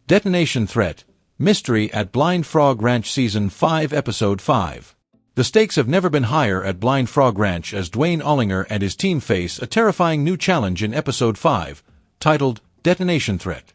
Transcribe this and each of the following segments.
Detonation Threat, Mystery at Blind Frog Ranch Season 5 Episode 5. The stakes have never been higher at Blind Frog Ranch as Duane Ollinger and his team face a terrifying new challenge in Episode 5, titled Detonation Threat.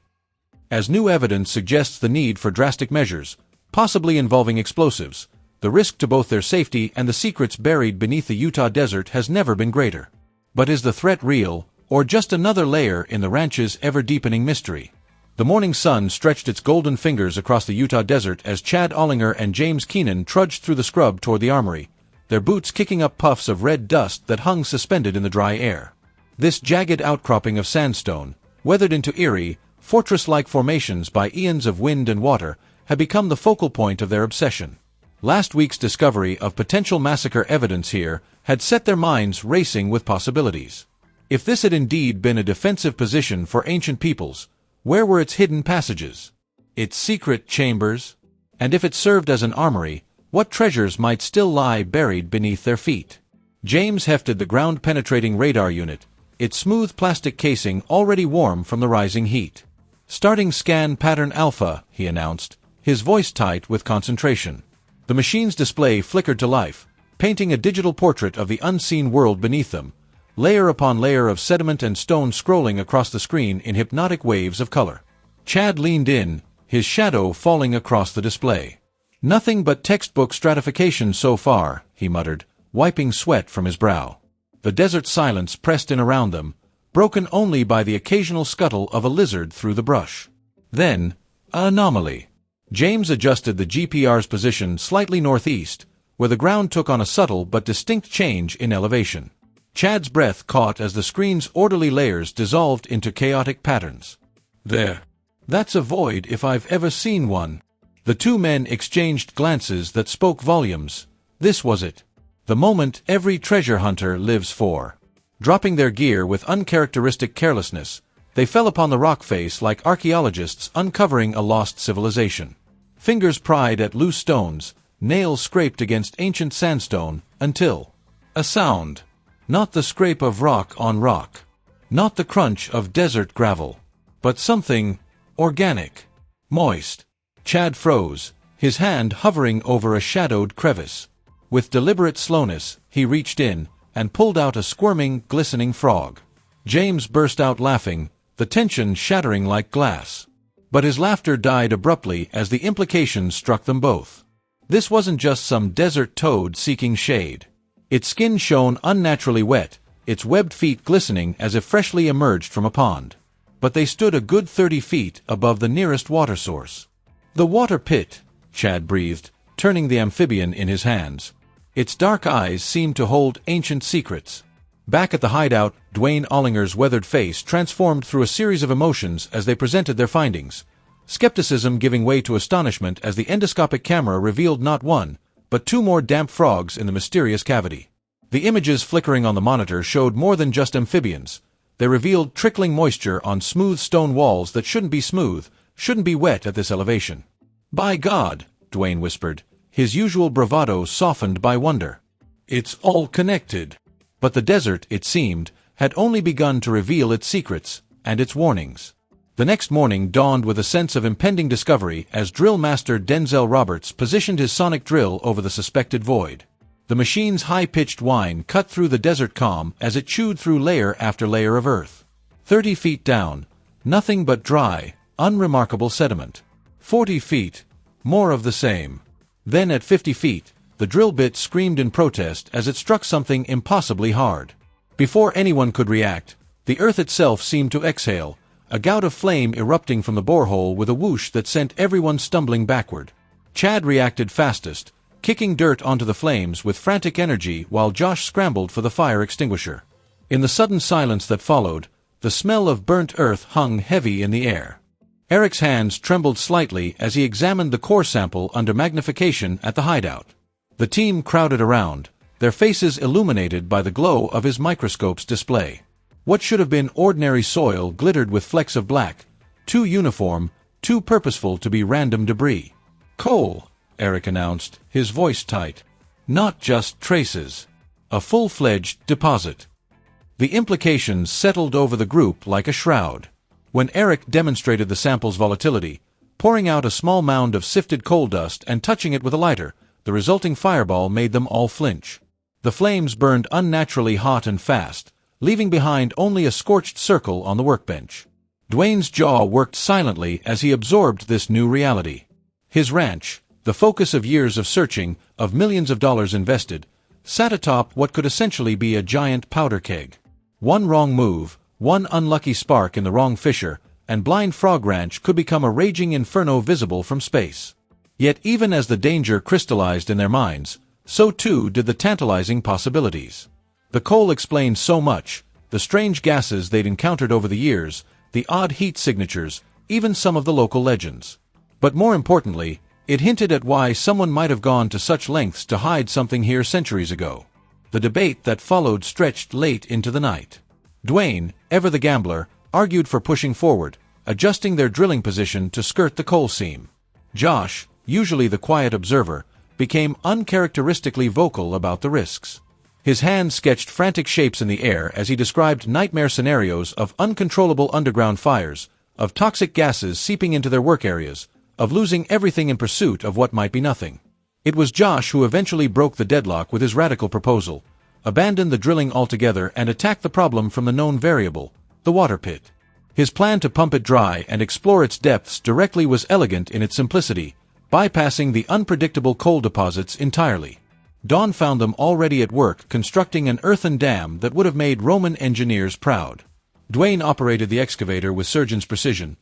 As new evidence suggests the need for drastic measures, possibly involving explosives, the risk to both their safety and the secrets buried beneath the Utah desert has never been greater. But is the threat real, or just another layer in the ranch's ever-deepening mystery? The morning sun stretched its golden fingers across the Utah desert as Chad Ollinger and James Keenan trudged through the scrub toward the Armory, their boots kicking up puffs of red dust that hung suspended in the dry air. This jagged outcropping of sandstone, weathered into eerie, fortress-like formations by eons of wind and water, had become the focal point of their obsession. Last week's discovery of potential massacre evidence here had set their minds racing with possibilities. If this had indeed been a defensive position for ancient peoples, where were its hidden passages? Its secret chambers? And if it served as an armory, what treasures might still lie buried beneath their feet? James hefted the ground-penetrating radar unit, its smooth plastic casing already warm from the rising heat. "Starting scan pattern alpha," he announced, his voice tight with concentration. The machine's display flickered to life, painting a digital portrait of the unseen world beneath them, layer upon layer of sediment and stone scrolling across the screen in hypnotic waves of color. Chad leaned in, his shadow falling across the display. "Nothing but textbook stratification so far," he muttered, wiping sweat from his brow. The desert silence pressed in around them, broken only by the occasional scuttle of a lizard through the brush. Then, an anomaly. James adjusted the GPR's position slightly northeast, where the ground took on a subtle but distinct change in elevation. Chad's breath caught as the screen's orderly layers dissolved into chaotic patterns. "There. That's a void if I've ever seen one." The two men exchanged glances that spoke volumes. This was it. The moment every treasure hunter lives for. Dropping their gear with uncharacteristic carelessness, they fell upon the rock face like archaeologists uncovering a lost civilization. Fingers pried at loose stones, nails scraped against ancient sandstone, until a sound. Not the scrape of rock on rock. Not the crunch of desert gravel. But something organic. Moist. Chad froze, his hand hovering over a shadowed crevice. With deliberate slowness, he reached in and pulled out a squirming, glistening frog. James burst out laughing, the tension shattering like glass. But his laughter died abruptly as the implications struck them both. This wasn't just some desert toad seeking shade. Its skin shone unnaturally wet, its webbed feet glistening as if freshly emerged from a pond. But they stood a good 30 feet above the nearest water source. "The water pit," Chad breathed, turning the amphibian in his hands. Its dark eyes seemed to hold ancient secrets. Back at the hideout, Duane Ollinger's weathered face transformed through a series of emotions as they presented their findings, skepticism giving way to astonishment as the endoscopic camera revealed not one, but two more damp frogs in the mysterious cavity. The images flickering on the monitor showed more than just amphibians. They revealed trickling moisture on smooth stone walls that shouldn't be smooth, shouldn't be wet at this elevation. "By God," Duane whispered, his usual bravado softened by wonder. "It's all connected." But the desert, it seemed, had only begun to reveal its secrets and its warnings. The next morning dawned with a sense of impending discovery as drill master Denzel Roberts positioned his sonic drill over the suspected void. The machine's high-pitched whine cut through the desert calm as it chewed through layer after layer of earth. 30 feet down, nothing but dry, unremarkable sediment. 40 feet, more of the same. Then at 50 feet, the drill bit screamed in protest as it struck something impossibly hard. Before anyone could react, the earth itself seemed to exhale, a gout of flame erupting from the borehole with a whoosh that sent everyone stumbling backward. Chad reacted fastest, kicking dirt onto the flames with frantic energy while Josh scrambled for the fire extinguisher. In the sudden silence that followed, the smell of burnt earth hung heavy in the air. Eric's hands trembled slightly as he examined the core sample under magnification at the hideout. The team crowded around, their faces illuminated by the glow of his microscope's display. What should have been ordinary soil glittered with flecks of black, too uniform, too purposeful to be random debris. "Coal," Eric announced, his voice tight. "Not just traces. A full-fledged deposit." The implications settled over the group like a shroud. When Eric demonstrated the sample's volatility, pouring out a small mound of sifted coal dust and touching it with a lighter. The resulting fireball made them all flinch. The flames burned unnaturally hot and fast, leaving behind only a scorched circle on the workbench. Duane's jaw worked silently as he absorbed this new reality. His ranch, the focus of years of searching, of millions of dollars invested, sat atop what could essentially be a giant powder keg. One wrong move, one unlucky spark in the wrong fissure, and Blind Frog Ranch could become a raging inferno visible from space. Yet even as the danger crystallized in their minds, so too did the tantalizing possibilities. The coal explained so much, the strange gases they'd encountered over the years, the odd heat signatures, even some of the local legends. But more importantly, it hinted at why someone might have gone to such lengths to hide something here centuries ago. The debate that followed stretched late into the night. Duane, ever the gambler, argued for pushing forward, adjusting their drilling position to skirt the coal seam. Josh, usually the quiet observer, became uncharacteristically vocal about the risks. His hand sketched frantic shapes in the air as he described nightmare scenarios of uncontrollable underground fires, of toxic gases seeping into their work areas, of losing everything in pursuit of what might be nothing. It was Josh who eventually broke the deadlock with his radical proposal, abandoned the drilling altogether and attacked the problem from the known variable, the water pit. His plan to pump it dry and explore its depths directly was elegant in its simplicity, bypassing the unpredictable coal deposits entirely. Dawn found them already at work constructing an earthen dam that would have made Roman engineers proud. Duane operated the excavator with surgeon's precision,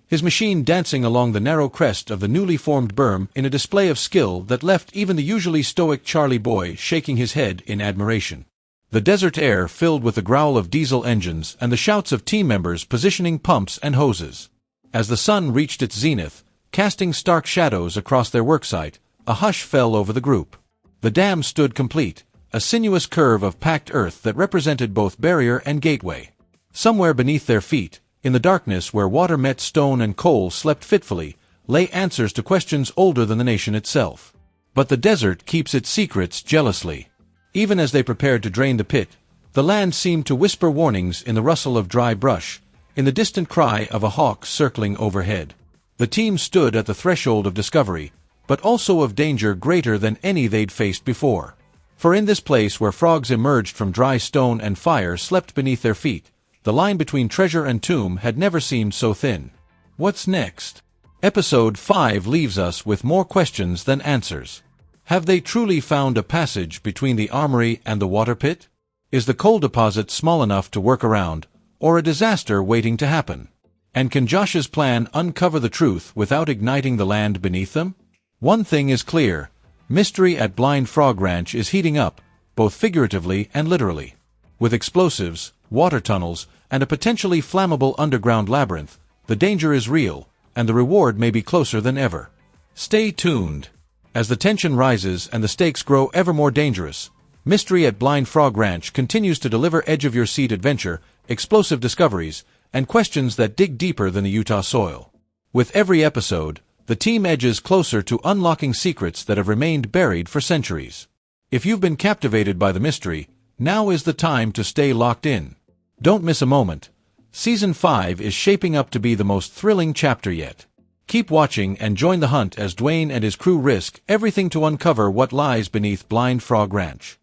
his machine dancing along the narrow crest of the newly formed berm in a display of skill that left even the usually stoic Charlie Boy shaking his head in admiration. The desert air filled with the growl of diesel engines and the shouts of team members positioning pumps and hoses. As the sun reached its zenith, casting stark shadows across their worksite, a hush fell over the group. The dam stood complete, a sinuous curve of packed earth that represented both barrier and gateway. Somewhere beneath their feet, in the darkness where water met stone and coal slept fitfully, lay answers to questions older than the nation itself. But the desert keeps its secrets jealously. Even as they prepared to drain the pit, the land seemed to whisper warnings in the rustle of dry brush, in the distant cry of a hawk circling overhead. The team stood at the threshold of discovery, but also of danger greater than any they'd faced before. For in this place where frogs emerged from dry stone and fire slept beneath their feet, the line between treasure and tomb had never seemed so thin. What's next? Episode 5 leaves us with more questions than answers. Have they truly found a passage between the armory and the water pit? Is the coal deposit small enough to work around, or a disaster waiting to happen? And can Josh's plan uncover the truth without igniting the land beneath them? One thing is clear, mystery at Blind Frog Ranch is heating up, both figuratively and literally. With explosives, water tunnels, and a potentially flammable underground labyrinth, the danger is real, and the reward may be closer than ever. Stay tuned. As the tension rises and the stakes grow ever more dangerous, Mystery at Blind Frog Ranch continues to deliver edge-of-your-seat adventure, explosive discoveries, and questions that dig deeper than the Utah soil. With every episode, the team edges closer to unlocking secrets that have remained buried for centuries. If you've been captivated by the mystery, now is the time to stay locked in. Don't miss a moment. Season 5 is shaping up to be the most thrilling chapter yet. Keep watching and join the hunt as Duane and his crew risk everything to uncover what lies beneath Blind Frog Ranch.